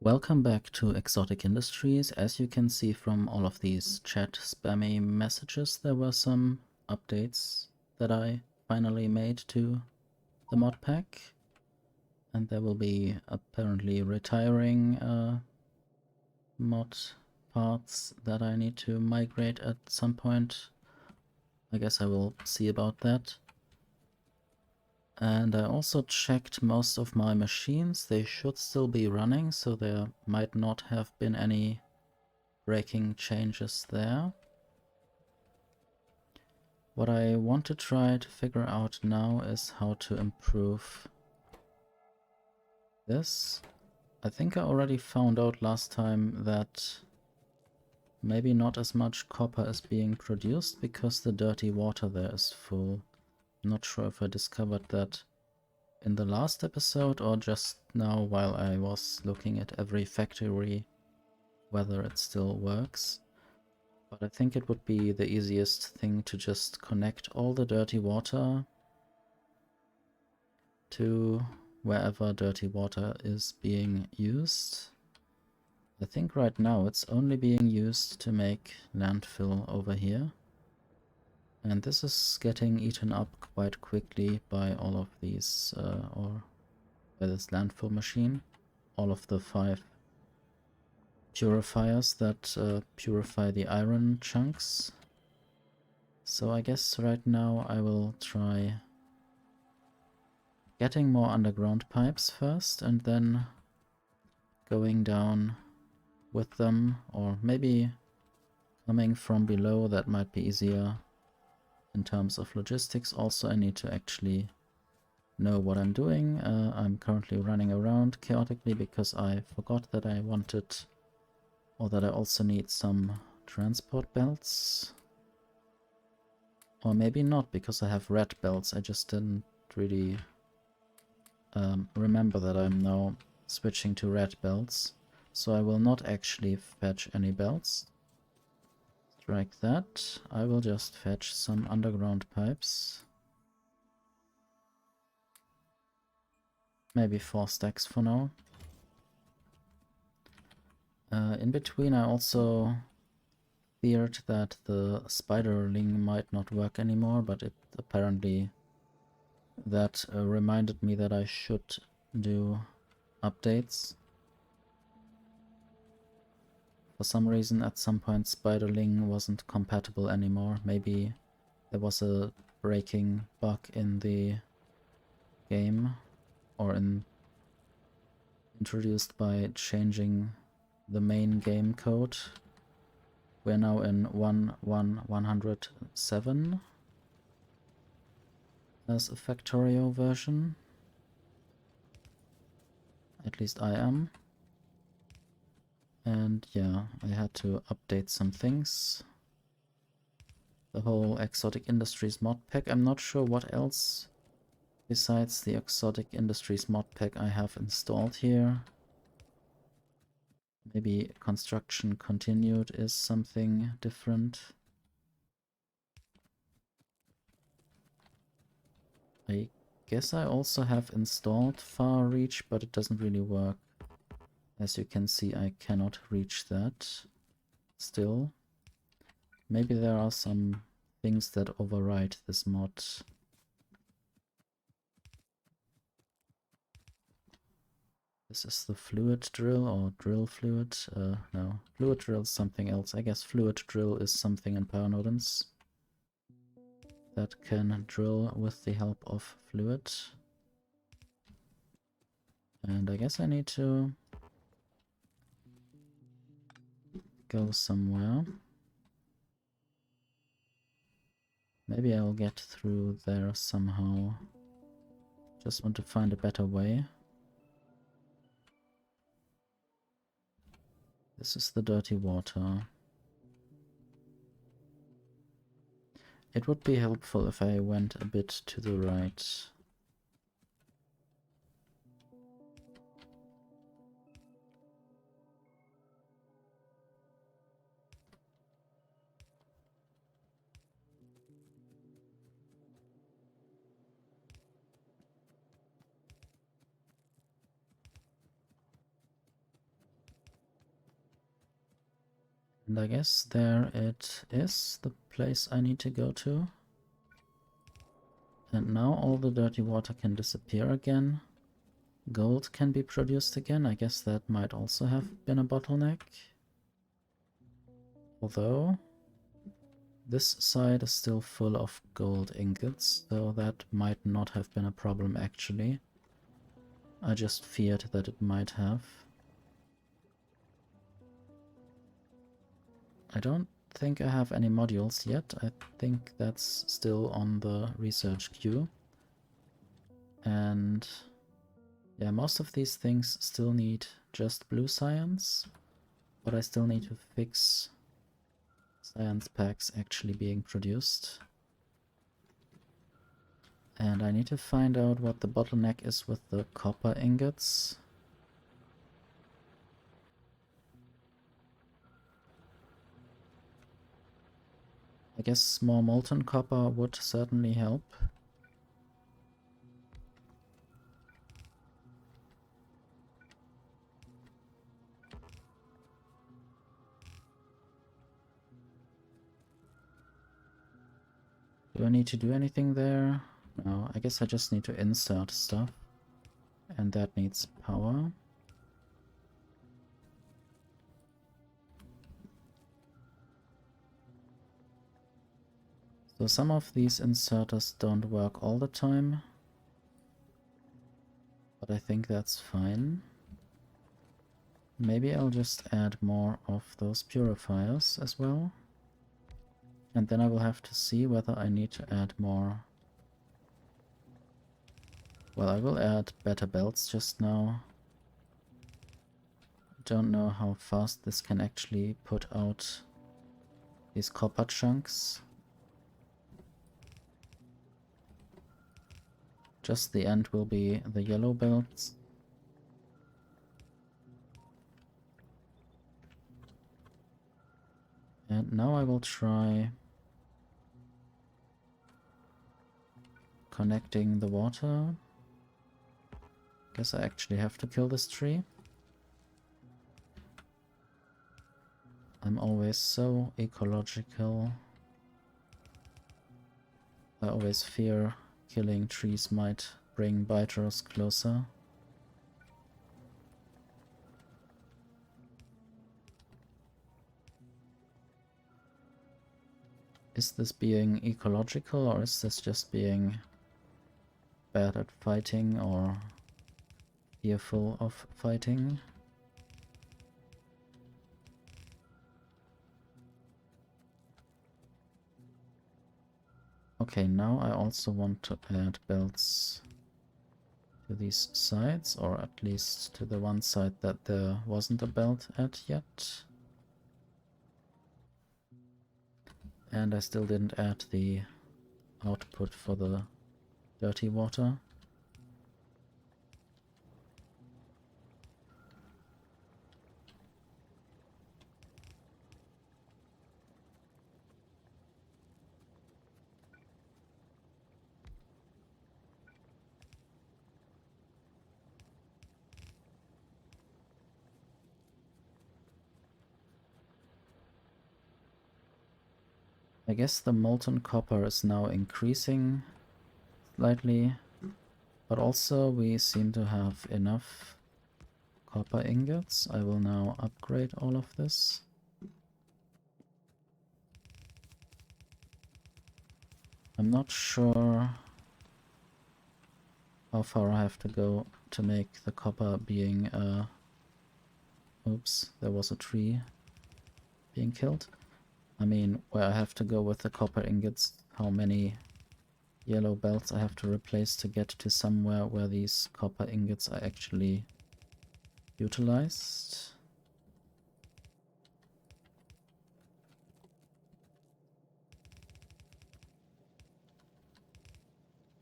Welcome back to Exotic Industries. As you can see from all of these chat spammy messages, there were some updates that I finally made to the mod pack. And there will be apparently retiring mod parts that I need to migrate at some point. I guess I will see about that. And I also checked most of my machines. They should still be running, so there might not have been any breaking changes there. What I want to try to figure out now is how to improve this. I think I already found out last time that maybe not as much copper is being produced because the dirty water there is full. I'm not sure if I discovered that in the last episode or just now while I was looking at every factory whether it still works. But I think it would be the easiest thing to just connect all the dirty water to wherever dirty water is being used. I think right now it's only being used to make landfill over here. And this is getting eaten up quite quickly by all of these, or by this landfill machine. All of the 5 purifiers that purify the iron chunks. So I guess right now I will try getting more underground pipes first and then going down with them, or maybe coming from below. That might be easier in terms of logistics. Also, I need to actually know what I'm doing. I'm currently running around chaotically because I forgot that I wanted, or that I also need some transport belts. Or maybe not, because I have red belts. I just didn't really remember that I'm now switching to red belts. So I will not actually fetch any belts. Strike that. I will just fetch some underground pipes. Maybe 4 stacks for now. In between I also feared that the spiderling might not work anymore, but it apparently that reminded me that I should do updates. For some reason at some point spiderling wasn't compatible anymore. Maybe there was a breaking bug in the game, or introduced by changing the main game code. We're now in 1.107 as a Factorio version. At least I am. And yeah, I had to update some things. The whole Exotic Industries mod pack. I'm not sure what else besides the Exotic Industries mod pack I have installed here. Maybe construction continued is something different. I guess I also have installed Far Reach, but it doesn't really work. As you can see, I cannot reach that still. Maybe there are some things that override this mod. This is the fluid drill, or drill fluid. No, fluid drill is something else. I guess fluid drill is something in Paranodons that can drill with the help of fluid. And I guess I need to go somewhere. Maybe I'll get through there somehow. Just want to find a better way. This is the dirty water. It would be helpful if I went a bit to the right. And I guess there it is, the place I need to go to. And now all the dirty water can disappear again. Gold can be produced again. I guess that might also have been a bottleneck. Although this side is still full of gold ingots, so that might not have been a problem actually. I just feared that it might have. I don't think I have any modules yet. I think that's still on the research queue. And yeah, most of these things still need just blue science, but I still need to fix science packs actually being produced. And I need to find out what the bottleneck is with the copper ingots. I guess more molten copper would certainly help. Do I need to do anything there? No, I guess I just need to insert stuff. And that needs power. So some of these inserters don't work all the time. But I think that's fine. Maybe I'll just add more of those purifiers as well. And then I will have to see whether I need to add more. Well, I will add better belts just now. Don't know how fast this can actually put out these copper chunks. Just the end will be the yellow belts. And now I will try connecting the water. Guess I actually have to kill this tree. I'm always so ecological. I always fear killing trees might bring biters closer. Is this being ecological, or is this just being bad at fighting or fearful of fighting? Okay, now I also want to add belts to these sides, or at least to the one side that there wasn't a belt at yet. And I still didn't add the output for the dirty water. I guess the molten copper is now increasing slightly, but also we seem to have enough copper ingots. I will now upgrade all of this. I'm not sure how far I have to go to make the copper being oops, there was a tree being killed. I mean, where I have to go with the copper ingots, how many yellow belts I have to replace to get to somewhere where these copper ingots are actually utilized.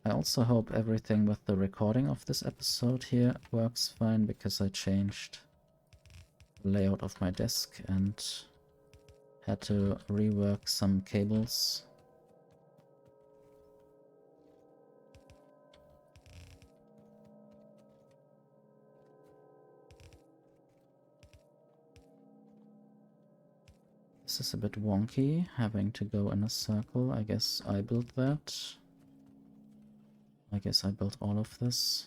I also hope everything with the recording of this episode here works fine, because I changed the layout of my desk and had to rework some cables. This is a bit wonky, having to go in a circle. I guess I built that. I guess I built all of this.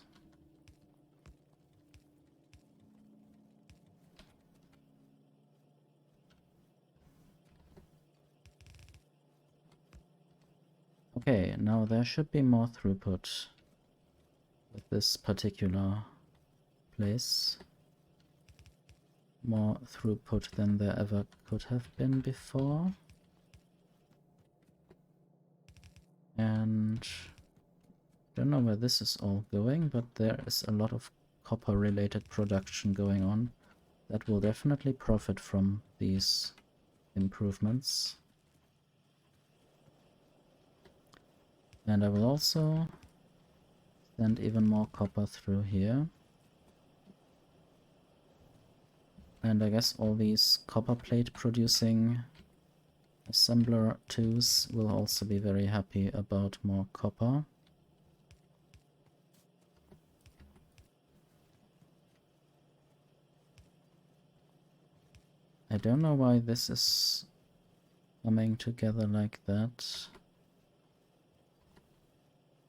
Okay, now there should be more throughput with this particular place. More throughput than there ever could have been before. And I don't know where this is all going, but there is a lot of copper related production going on that will definitely profit from these improvements. And I will also send even more copper through here. And I guess all these copper plate producing assembler 2s will also be very happy about more copper. I don't know why this is coming together like that.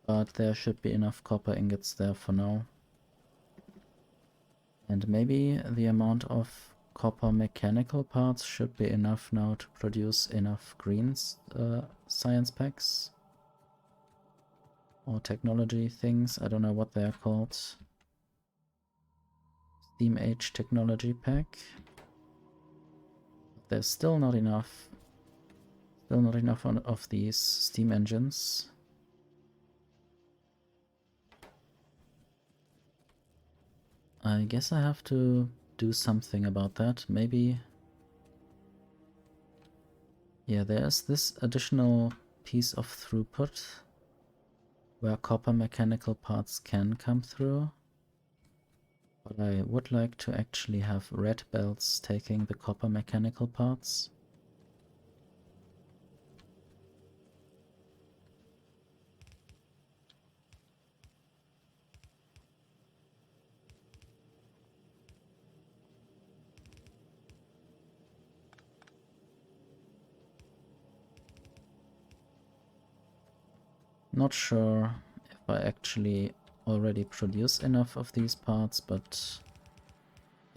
But there should be enough copper ingots there for now. And maybe the amount of copper mechanical parts should be enough now to produce enough green science packs. Or technology things, I don't know what they're called. Steam Age technology pack. But there's still not enough. Still not enough of these steam engines. I guess I have to do something about that. Maybe... yeah, there's this additional piece of throughput where copper mechanical parts can come through. But I would like to actually have red belts taking the copper mechanical parts. Not sure if I actually already produce enough of these parts, but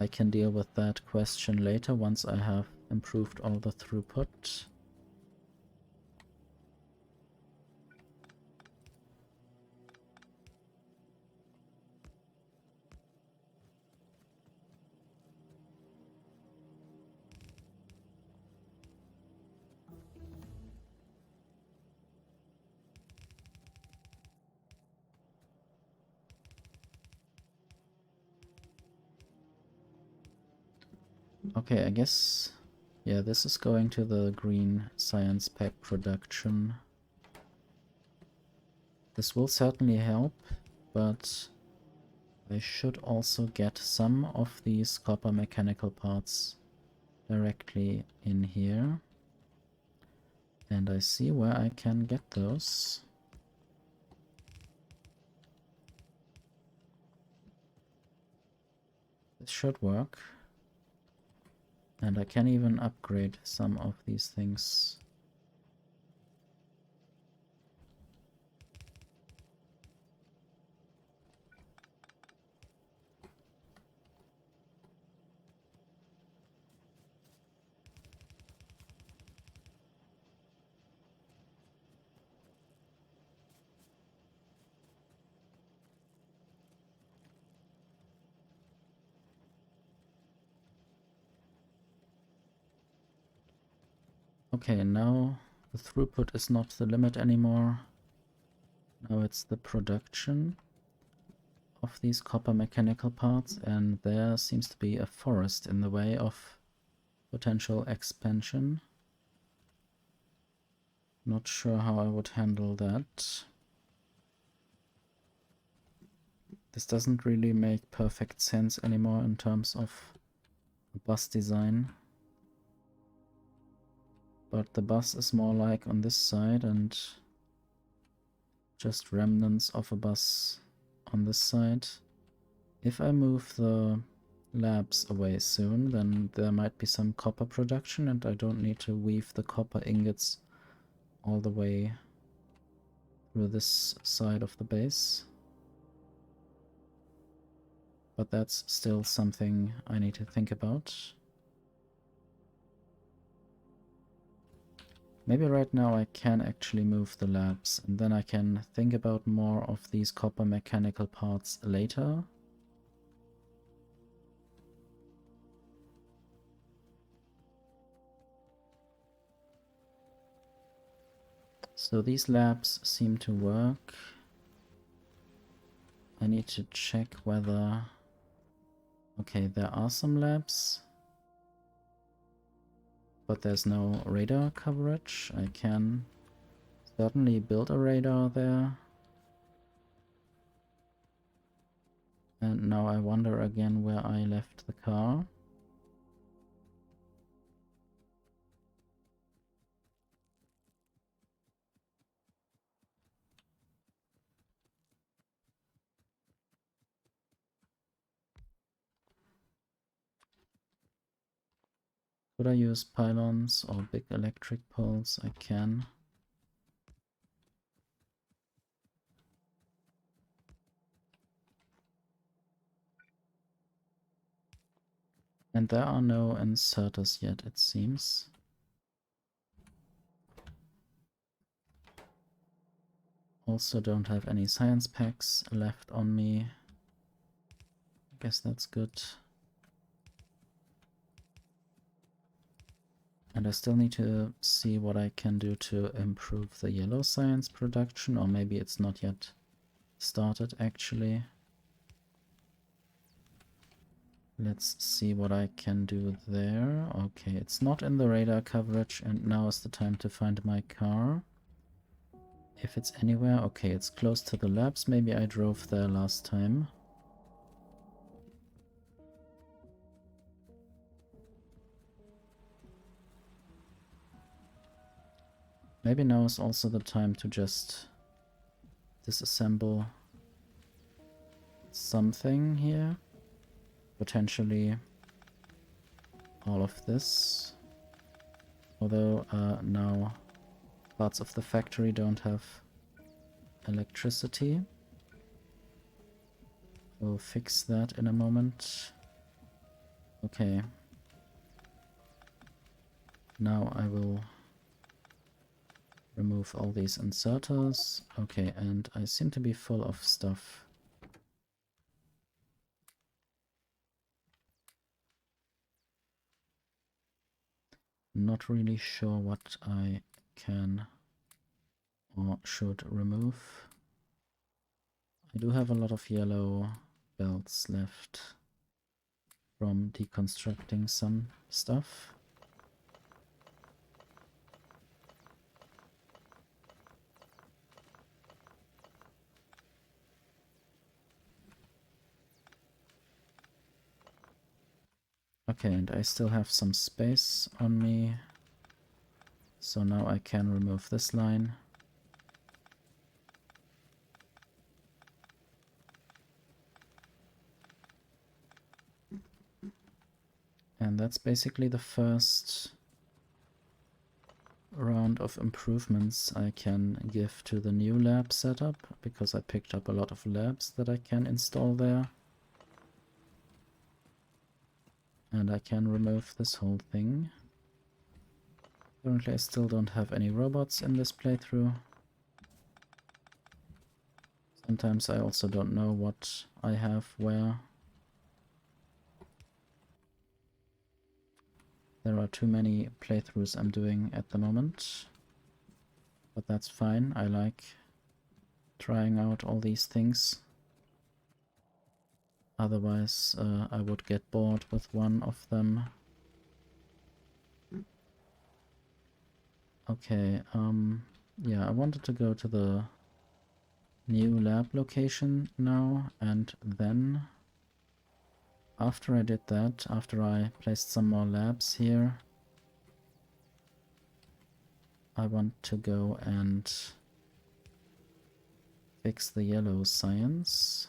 I can deal with that question later once I have improved all the throughput. Okay, I guess, yeah, this is going to the green science pack production. This will certainly help, but I should also get some of these copper mechanical parts directly in here. And I see where I can get those. This should work. And I can even upgrade some of these things. Okay, now the throughput is not the limit anymore. Now it's the production of these copper mechanical parts, and there seems to be a forest in the way of potential expansion. Not sure how I would handle that. This doesn't really make perfect sense anymore in terms of bus design. But the bus is more like on this side and just remnants of a bus on this side. If I move the labs away soon, then there might be some copper production and I don't need to weave the copper ingots all the way through this side of the base. But that's still something I need to think about. Maybe right now I can actually move the labs, and then I can think about more of these copper mechanical parts later. So these labs seem to work. I need to check whether... Okay, there are some labs, but there's no radar coverage. I can certainly build a radar there. And now I wonder again where I left the car. Could I use pylons or big electric poles? I can. And there are no inserters yet, it seems. Also don't have any science packs left on me. I guess that's good. And I still need to see what I can do to improve the yellow science production, or maybe it's not yet started actually. Let's see what I can do there. Okay, it's not in the radar coverage, and now is the time to find my car. If it's anywhere, okay, it's close to the labs. Maybe I drove there last time. Maybe now is also the time to just disassemble something here. Potentially all of this. Although now parts of the factory don't have electricity. We'll fix that in a moment. Okay. Now I will remove all these inserters. Okay, and I seem to be full of stuff. Not really sure what I can or should remove. I do have a lot of yellow belts left from deconstructing some stuff. Okay, and I still have some space on me. So now I can remove this line. And that's basically the first round of improvements I can give to the new lab setup, because I picked up a lot of labs that I can install there. And I can remove this whole thing. Currently I still don't have any robots in this playthrough. Sometimes I also don't know what I have where. There are too many playthroughs I'm doing at the moment. But that's fine, I like trying out all these things. Otherwise I would get bored with one of them. Okay, yeah, I wanted to go to the new lab location now, and then after I did that, after I placed some more labs here, I want to go and fix the yellow science.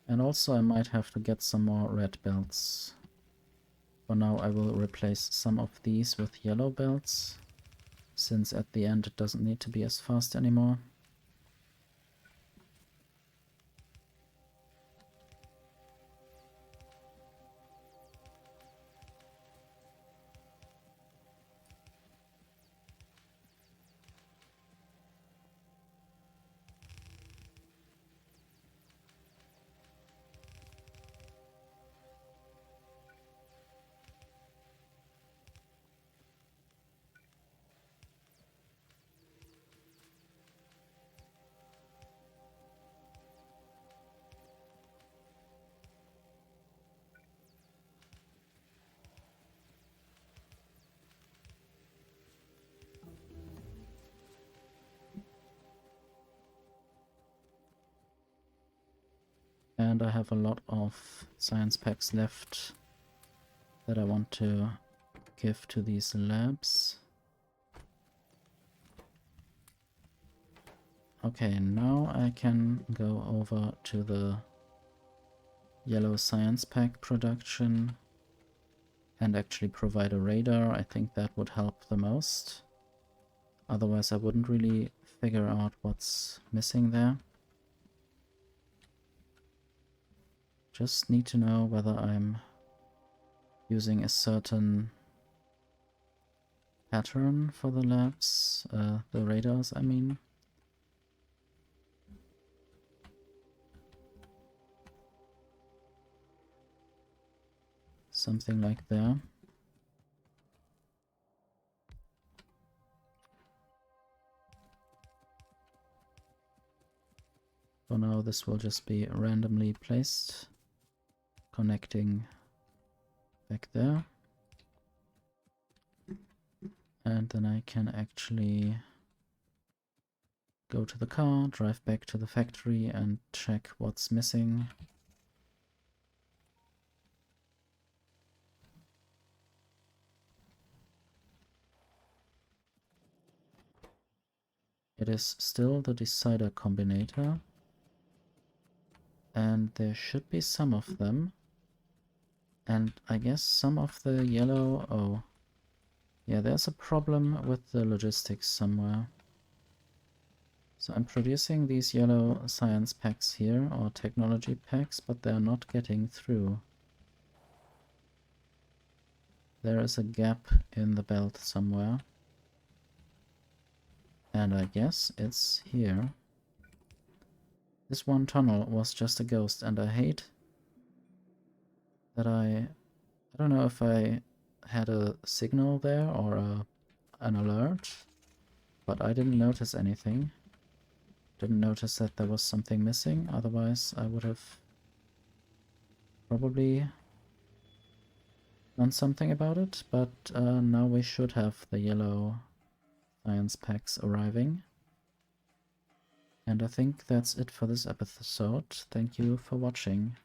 And also I might have to get some more red belts. For now I will replace some of these with yellow belts, since at the end it doesn't need to be as fast anymore. And I have a lot of science packs left that I want to give to these labs. Okay, now I can go over to the yellow science pack production and actually provide a radar. I think that would help the most. Otherwise I wouldn't really figure out what's missing there. Just need to know whether I'm using a certain pattern for the labs, the radars I mean. Something like that. For now this will just be randomly placed, connecting back there. And then I can actually go to the car, drive back to the factory and check what's missing. It is still the decider combinator. And there should be some of them. And I guess some of the yellow... Oh. Yeah, there's a problem with the logistics somewhere. So I'm producing these yellow science packs here, or technology packs, but they're not getting through. There is a gap in the belt somewhere. And I guess it's here. This one tunnel was just a ghost, and I hate that I don't know if I had a signal there or an alert, but I didn't notice anything. Didn't notice that there was something missing, otherwise I would have probably done something about it, but now we should have the yellow science packs arriving. And I think that's it for this episode. Thank you for watching.